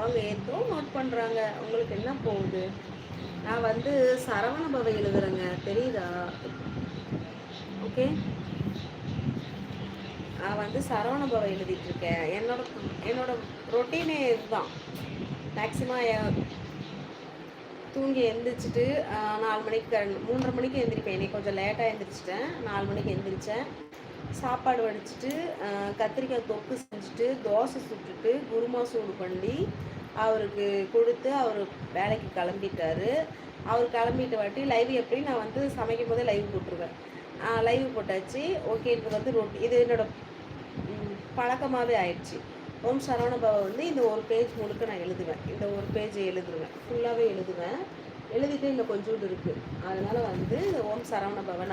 அவங்க ஏதோ நோட் பண்ணுறாங்க. உங்களுக்கு என்ன போகுது? நான் வந்து சரவண பவ எழுதுறேங்க, தெரியுதா? ஓகே, நான் வந்து சரவண பவ எழுதிட்டுருக்கேன். என்னோட ரொட்டீனே இதுதான். மேக்ஸிமம் தூங்கி எழுந்திரிச்சிட்டு 4 மணிக்கு 3:30 மணிக்கு எழுந்திரிப்பேன். இன்னைக்கு கொஞ்சம் லேட்டாக எழுந்திரிச்சிட்டேன். 4 மணிக்கு எழுந்திரிச்சேன். சாப்பாடு வடிச்சிட்டு கத்திரிக்காய் தொக்கு செஞ்சுட்டு தோசை சுட்டுட்டு குருமா சூடு பண்ணி அவருக்கு கொடுத்து அவர் வேலைக்கு கிளம்பிட்டாரு. அவர் கிளம்பிட்ட வாட்டி லைவ் எப்படி நான் வந்து சமைக்கும் போதே லைவ் போட்டுருவேன். லைவ் போட்டாச்சு. ஓகே, இது வந்து இது என்னோட பழக்கமாகவே ஆயிடுச்சு. ஓம் சரவண பவ வந்து இந்த ஒரு பேஜ் முழுக்க நான் எழுதுவேன். இந்த ஒரு பேஜ் எழுதுவேன், ஃபுல்லாகவே எழுதுவேன். எழுதிட்டு இன்னும் கொஞ்சோண்டு இருக்குது. அதனால் வந்து ஓம் சரவண பவன்